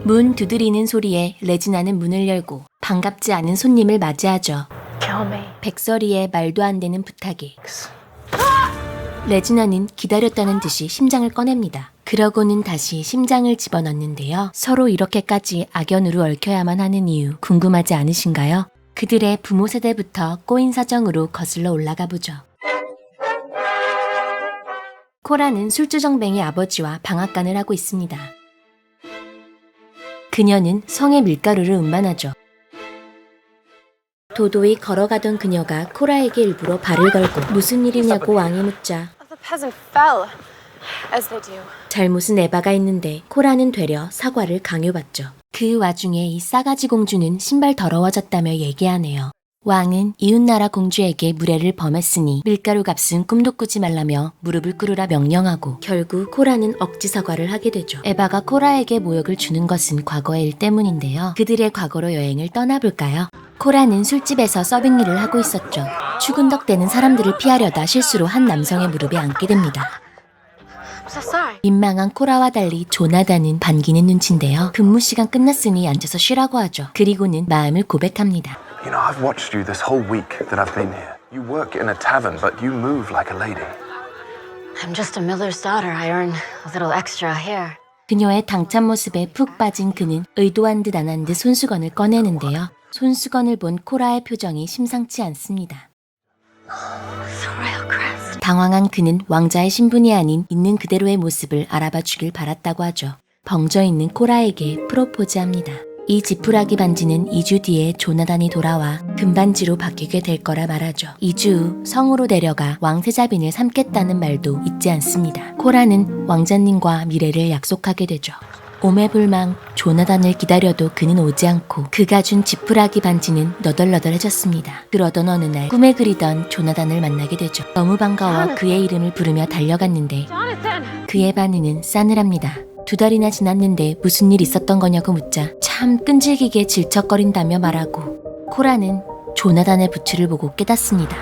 문 두드리는 소리에 레지나는 문을 열고 반갑지 않은 손님을 맞이하죠. 백설이의 말도 안 되는 부탁에 레지나는 기다렸다는 듯이 심장을 꺼냅니다. 그러고는 다시 심장을 집어넣는데요. 서로 이렇게까지 악연으로 얽혀야만 하는 이유 궁금하지 않으신가요? 그들의 부모 세대부터 꼬인 사정으로 거슬러 올라가 보죠. 코라는 술주정뱅이 아버지와 방앗간을 하고 있습니다. 그녀는 성의 밀가루를 운반하죠. 도도히 걸어가던 그녀가 코라에게 일부러 발을 걸고 무슨 일이냐고 왕이 묻자 잘못은 에바가 했는데 코라는 되려 사과를 강요받죠. 그 와중에 이 싸가지 공주는 신발 더러워졌다며 얘기하네요. 왕은 이웃나라 공주에게 무례를 범했으니 밀가루 값은 꿈도 꾸지 말라며 무릎을 꿇으라 명령하고 결국 코라는 억지 사과를 하게 되죠. 에바가 코라에게 모욕을 주는 것은 과거의 일 때문인데요. 그들의 과거로 여행을 떠나볼까요? 코라는 술집에서 서빙 일을 하고 있었죠. 추근덕대는 사람들을 피하려다 실수로 한 남성의 무릎에 앉게 됩니다. 민망한 코라와 달리 조나단은 반기는 눈치인데요. 근무 시간 끝났으니 앉아서 쉬라고 하죠. 그리고는 마음을 고백합니다. You know, I've watched you this whole week that I've been here. You work in a tavern, but you move like a lady. I'm just a miller's daughter. I earn a little extra here. 그녀의 당찬 모습에 푹 빠진 그는 의도한 듯 안 한 듯 손수건을 꺼내는데요. 손수건을 본 코라의 표정이 심상치 않습니다. Sorrel crest. 당황한 그는 왕자의 신분이 아닌 있는 그대로의 모습을 알아봐 주길 바랐다고 하죠. 벙쪄있는 코라에게 프로포즈합니다. 이 지푸라기 반지는 2주 뒤에 조나단이 돌아와 금반지로 바뀌게 될 거라 말하죠. 2주 후 성으로 데려가 왕세자빈을 삼겠다는 말도 잊지 않습니다. 코라는 왕자님과 미래를 약속하게 되죠. 오매불망 조나단을 기다려도 그는 오지 않고 그가 준 지푸라기 반지는 너덜너덜해졌습니다. 그러던 어느 날 꿈에 그리던 조나단을 만나게 되죠. 너무 반가워 그의 이름을 부르며 달려갔는데 그의 반응은 싸늘합니다. 2달이나 지났는데 무슨 일 있었던 거냐고 묻자 참 끈질기게 질척거린다며 말하고 코라는 조나단의 부츠를 보고 깨닫습니다.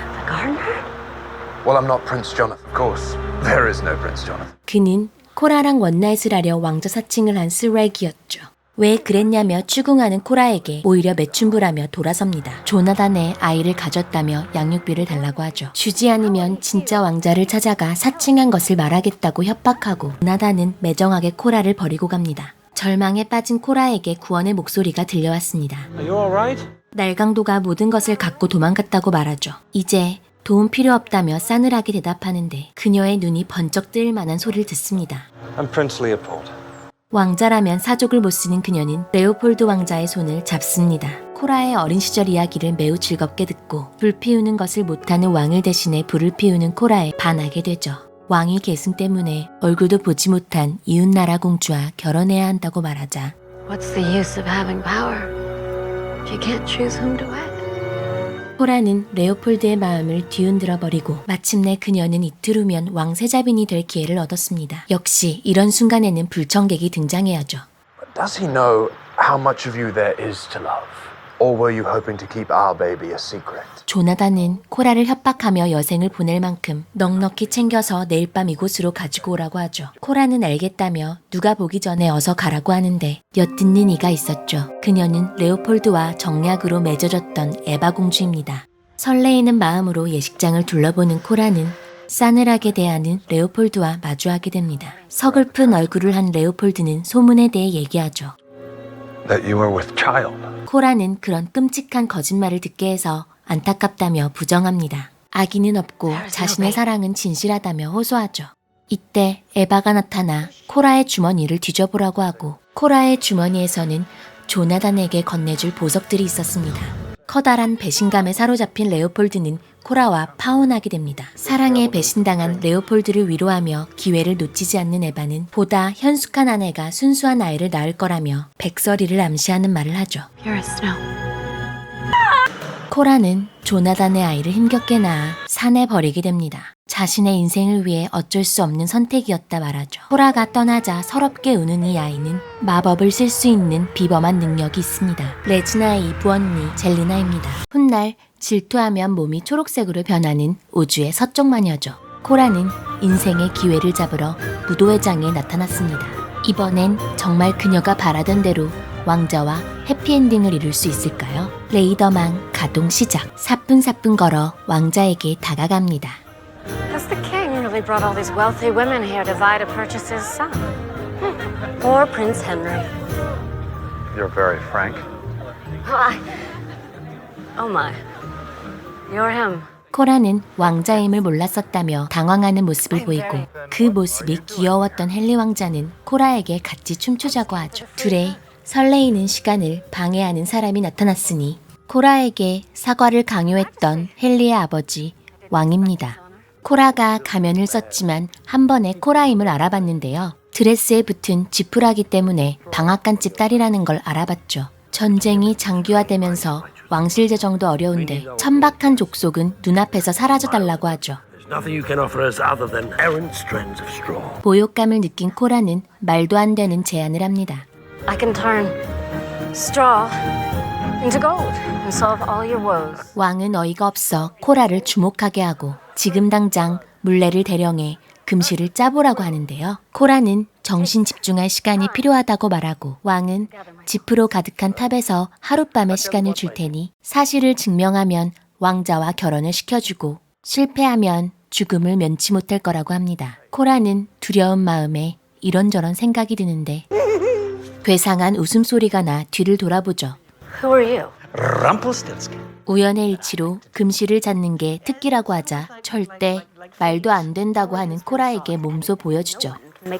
Well, I'm not Prince Jonathan. Of course, there is no Prince Jonathan. 그는 코라랑 원나잇을 하려 왕자 사칭을 한 스렉이었죠. 왜 그랬냐며 추궁하는 코라에게 오히려 매춘부라며 돌아섭니다. 조나단의 아이를 가졌다며 양육비를 달라고 하죠. 주지 않으면 진짜 왕자를 찾아가 사칭한 것을 말하겠다고 협박하고 조나단은 매정하게 코라를 버리고 갑니다. 절망에 빠진 코라에게 구원의 목소리가 들려왔습니다. Are you alright? 날강도가 모든 것을 갖고 도망갔다고 말하죠. 이제 도움 필요 없다며 싸늘하게 대답하는데 그녀의 눈이 번쩍 뜨일 만한 소리를 듣습니다. I'm Prince Leopold. 왕자라면 사족을 못 쓰는 그녀는 레오폴드 왕자의 손을 잡습니다. 코라의 어린 시절 이야기를 매우 즐겁게 듣고 불 피우는 것을 못하는 왕을 대신해 불을 피우는 코라에 반하게 되죠. 왕이 계승 때문에 얼굴도 보지 못한 이웃나라 공주와 결혼해야 한다고 말하자 What's the use of having power if you can't choose whom to wed? 코라는 레오폴드의 마음을 뒤흔들어 버리고 마침내 그녀는 이틀 후면 왕세자빈이 될 기회를 얻었습니다. 역시 이런 순간에는 불청객이 등장해야죠. But does he know how much of you there is to love? Or were you hoping to keep our baby a secret? 조나단은 코라를 협박하며 여생을 보낼 만큼 넉넉히 챙겨서 내일 밤 이곳으로 가지고 오라고 하죠. 코라는 알겠다며 누가 보기 전에 어서 가라고 하는데 엿듣는 이가 있었죠. 그녀는 레오폴드와 정략으로 맺어졌던 에바 공주입니다. 설레이는 마음으로 예식장을 둘러보는 코라는 싸늘하게 대하는 레오폴드와 마주하게 됩니다. 서글픈 얼굴을 한 레오폴드는 소문에 대해 얘기하죠. That you were with child. 코라는 그런 끔찍한 거짓말을 듣게 해서 안타깝다며 부정합니다. 아기는 없고 자신의 사랑은 진실하다며 호소하죠. 이때 에바가 나타나 코라의 주머니를 뒤져보라고 하고 코라의 주머니에서는 조나단에게 건네줄 보석들이 있었습니다. 커다란 배신감에 사로잡힌 레오폴드는 코라와 파혼하게 됩니다. 사랑에 배신당한 레오폴드를 위로하며 기회를 놓치지 않는 에바는 보다 현숙한 아내가 순수한 아이를 낳을 거라며 백설이를 암시하는 말을 하죠. You're a snow. 코라는 조나단의 아이를 힘겹게 낳아 산에 버리게 됩니다. 자신의 인생을 위해 어쩔 수 없는 선택이었다 말하죠. 코라가 떠나자 서럽게 우는 이 아이는 마법을 쓸 수 있는 비범한 능력이 있습니다. 레지나의 이부언니 젤리나입니다. 훗날 질투하면 몸이 초록색으로 변하는 우주의 서쪽 마녀죠. 코라는 인생의 기회를 잡으러 무도회장에 나타났습니다. 이번엔 정말 그녀가 바라던 대로 왕자와 해피엔딩을 이룰 수 있을까요? 레이더망 가동 시작. 사뿐사뿐 걸어 왕자에게 다가갑니다. Has the king really brought all these wealthy women here to vie to purchase his son? Or Prince Henry? You're very frank. Oh my. You're him. 코라는 왕자임을 몰랐었다며 당황하는 모습을 보이고 그 모습이 귀여웠던 헨리 왕자는 코라에게 같이 춤추자고 하죠. 둘의 설레이는 시간을 방해하는 사람이 나타났으니 코라에게 사과를 강요했던 헨리의 아버지 왕입니다. 코라가 가면을 썼지만 한 번에 코라임을 알아봤는데요. 드레스에 붙은 지푸라기 때문에 방앗간집 딸이라는 걸 알아봤죠. 전쟁이 장기화되면서 왕실 재정도 어려운데 천박한 족속은 눈앞에서 사라져달라고 하죠. Nothing you can offer us other than errant strands of straw. 모욕감을 느낀 코라는 말도 안 되는 제안을 합니다. I can turn straw into gold and solve all your woes. 왕은 어이가 없어 코라를 주목하게 하고 지금 당장 물레를 대령해 금실을 짜보라고 하는데요. 코라는 정신 집중할 시간이 필요하다고 말하고 왕은 지프로 가득한 탑에서 하룻밤의 시간을 줄 테니 사실을 증명하면 왕자와 결혼을 시켜주고 실패하면 죽음을 면치 못할 거라고 합니다. 코라는 두려운 마음에 이런저런 생각이 드는데 괴상한 웃음소리가 나 뒤를 돌아보죠. Who are you? Rumpelstiltskin. 우연의 일치로 금실을 찾는 게 특기라고 하자 절대 말도 안 된다고 하는 코라에게 몸소 보여주죠.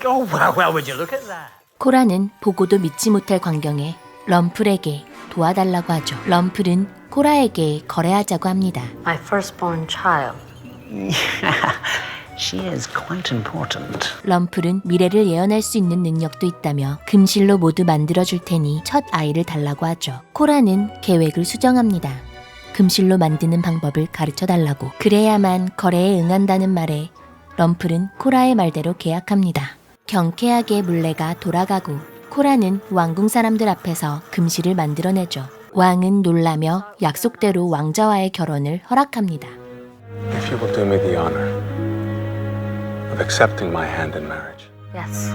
Oh, well, would you look at that? 코라는 보고도 믿지 못할 광경에 럼플에게 도와달라고 하죠. 럼플은 코라에게 거래하자고 합니다. My firstborn child. She is quite important. 럼플은 미래를 예언할 수 있는 능력도 있다며 금실로 모두 만들어줄 테니 첫 아이를 달라고 하죠. 코라는 계획을 수정합니다. 금실로 만드는 방법을 가르쳐달라고. 그래야만 거래에 응한다는 말에 럼플은 코라의 말대로 계약합니다. 경쾌하게 물레가 돌아가고 코라는 왕궁 사람들 앞에서 금실을 만들어내죠. 왕은 놀라며 약속대로 왕자와의 결혼을 허락합니다. If you will do me the honor of accepting my hand in marriage. Yes.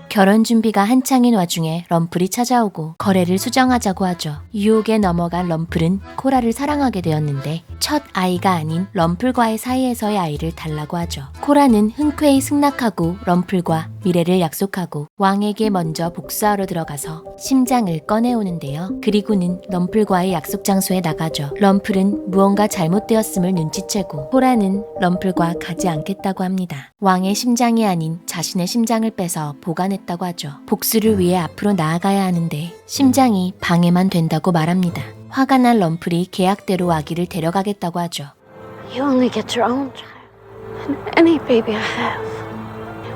결혼 준비가 한창인 와중에 럼플이 찾아오고 거래를 수정하자고 하죠. 유혹에 넘어간 럼플은 코라를 사랑하게 되었는데 첫 아이가 아닌 럼플과의 사이에서의 아이를 달라고 하죠. 코라는 흔쾌히 승낙하고 럼플과 미래를 약속하고 왕에게 먼저 복수하러 들어가서 심장을 꺼내오는데요. 그리고는 럼플과의 약속 장소에 나가죠. 럼플은 무언가 잘못되었음을 눈치채고 코라는 럼플과 가지 않겠다고 합니다. 왕의 심장이 아닌 자신의 심장을 빼서 보관했다고 하죠. 복수를 위해 앞으로 나아가야 하는데 심장이 방해만 된다고 말합니다. 화가 난 럼플이 계약대로 아기를 데려가겠다고 하죠. You only get your own child. And any baby I have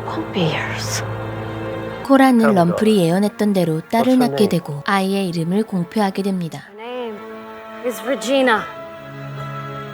won't be yours. 코라는 럼플이 예언했던 대로 딸을 낳게 되고 아이의 이름을 공표하게 됩니다. Her name is Regina.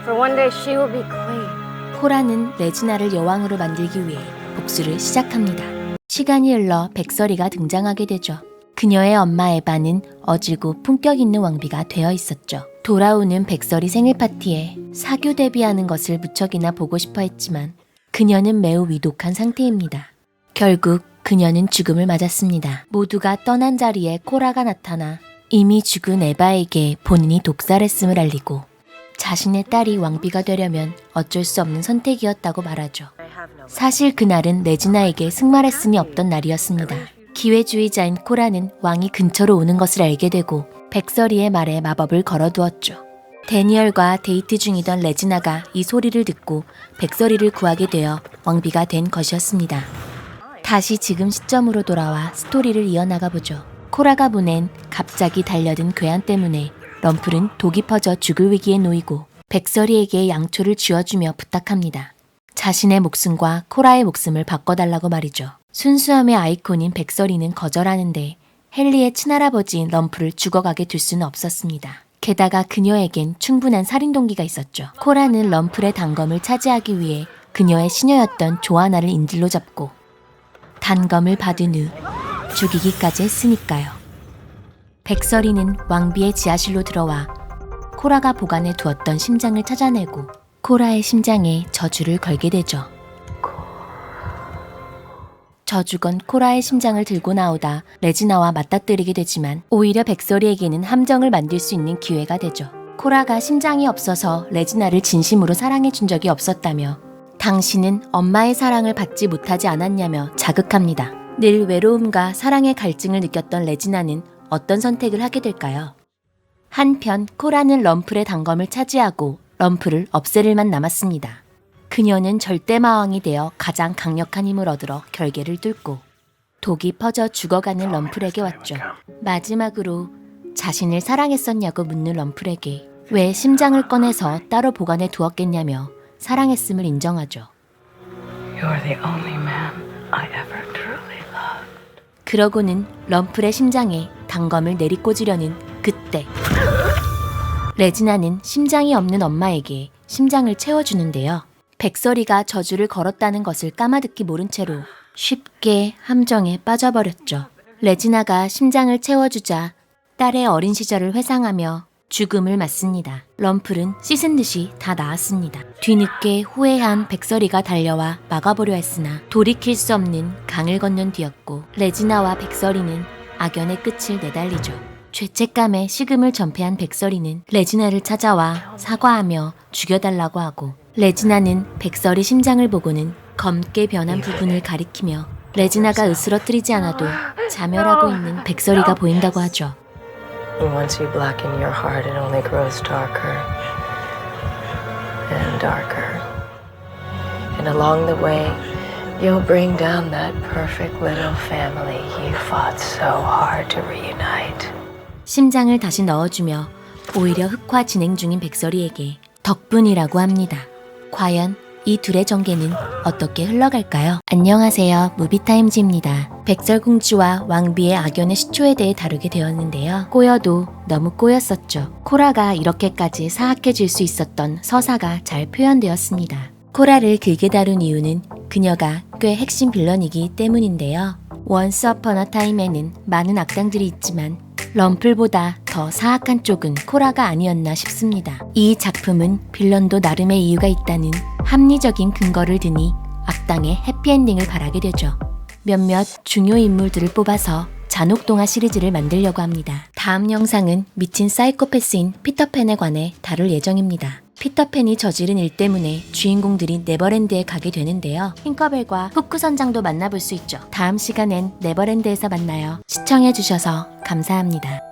For one day she will be queen. 코라는 레지나를 여왕으로 만들기 위해 복수를 시작합니다. 시간이 흘러 백설이가 등장하게 되죠. 그녀의 엄마 에바는 어지고 품격 있는 왕비가 되어 있었죠. 돌아오는 백설이 생일 파티에 사교 데뷔하는 것을 무척이나 보고 싶어 했지만 그녀는 매우 위독한 상태입니다. 결국 그녀는 죽음을 맞았습니다. 모두가 떠난 자리에 코라가 나타나 이미 죽은 에바에게 본인이 독살했음을 알리고 자신의 딸이 왕비가 되려면 어쩔 수 없는 선택이었다고 말하죠. 사실 그날은 레지나에게 승말했음이 없던 날이었습니다. 기회주의자인 코라는 왕이 근처로 오는 것을 알게 되고 백설이의 말에 마법을 걸어두었죠. 데니얼과 데이트 중이던 레지나가 이 소리를 듣고 백설이를 구하게 되어 왕비가 된 것이었습니다. 다시 지금 시점으로 돌아와 스토리를 이어나가보죠. 코라가 보낸 갑자기 달려든 괴한 때문에 럼플은 독이 퍼져 죽을 위기에 놓이고 백설이에게 양초를 쥐어주며 부탁합니다. 자신의 목숨과 코라의 목숨을 바꿔달라고 말이죠. 순수함의 아이콘인 백설이는 거절하는데 헨리의 친할아버지인 럼플을 죽어가게 둘 수는 없었습니다. 게다가 그녀에겐 충분한 살인 동기가 있었죠. 코라는 럼플의 단검을 차지하기 위해 그녀의 시녀였던 조아나를 인질로 잡고 단검을 받은 후 죽이기까지 했으니까요. 백설이는 왕비의 지하실로 들어와 코라가 보관해 두었던 심장을 찾아내고 코라의 심장에 저주를 걸게 되죠. 저주건 코라의 심장을 들고 나오다 레지나와 맞닥뜨리게 되지만 오히려 백설이에게는 함정을 만들 수 있는 기회가 되죠. 코라가 심장이 없어서 레지나를 진심으로 사랑해준 적이 없었다며 당신은 엄마의 사랑을 받지 못하지 않았냐며 자극합니다. 늘 외로움과 사랑의 갈증을 느꼈던 레지나는 어떤 선택을 하게 될까요? 한편 코라는 럼플의 단검을 차지하고 럼플을 없앨 일만 남았습니다. 그녀는 절대마왕이 되어 가장 강력한 힘을 얻으러 결계를 뚫고 독이 퍼져 죽어가는 럼플에게 왔죠. 마지막으로 자신을 사랑했었냐고 묻는 럼플에게 왜 심장을 꺼내서 따로 보관해 두었겠냐며 사랑했음을 인정하죠. You're the only man I ever truly loved. 그러고는 럼플의 심장에 단검을 내리꽂으려는 그때 레지나는 심장이 없는 엄마에게 심장을 채워주는데요. 백설이가 저주를 걸었다는 것을 까마득히 모른 채로 쉽게 함정에 빠져버렸죠. 레지나가 심장을 채워주자 딸의 어린 시절을 회상하며 죽음을 맞습니다. 럼플은 씻은 듯이 다 나았습니다. 뒤늦게 후회한 백설이가 달려와 막아보려 했으나 돌이킬 수 없는 강을 건넌 뒤였고 레지나와 백설이는 악연의 끝을 내달리죠. 죄책감에 식음을 전폐한 백설이는 레지나를 찾아와 사과하며 죽여달라고 하고 레지나는 백설이 심장을 보고는 검게 변한 부분을 가리키며 레지나가 으스러뜨리지 않아도 자멸하고 있는 백설이가 보인다고 하죠. And once you blacken your heart, it only grows darker and darker. And along the way, you'll bring down that perfect little family you fought so hard to reunite. 심장을 다시 넣어주며 오히려 흑화 진행 중인 백설이에게 덕분이라고 합니다. 과연 이 둘의 전개는 어떻게 흘러갈까요? 안녕하세요, 무비타임즈입니다. 백설공주와 왕비의 악연의 시초에 대해 다루게 되었는데요. 꼬여도 너무 꼬였었죠. 코라가 이렇게까지 사악해질 수 있었던 서사가 잘 표현되었습니다. 코라를 길게 다룬 이유는 그녀가 꽤 핵심 빌런이기 때문인데요. 원스 어폰 어 타임에는 많은 악당들이 있지만 럼플보다 더 사악한 쪽은 코라가 아니었나 싶습니다. 이 작품은 빌런도 나름의 이유가 있다는 합리적인 근거를 드니 악당의 해피엔딩을 바라게 되죠. 몇몇 중요 인물들을 뽑아서 잔혹동화 시리즈를 만들려고 합니다. 다음 영상은 미친 사이코패스인 피터팬에 관해 다룰 예정입니다. 피터팬이 저지른 일 때문에 주인공들이 네버랜드에 가게 되는데요. 팅커벨과 후크 선장도 만나볼 수 있죠. 다음 시간엔 네버랜드에서 만나요. 시청해주셔서 감사합니다.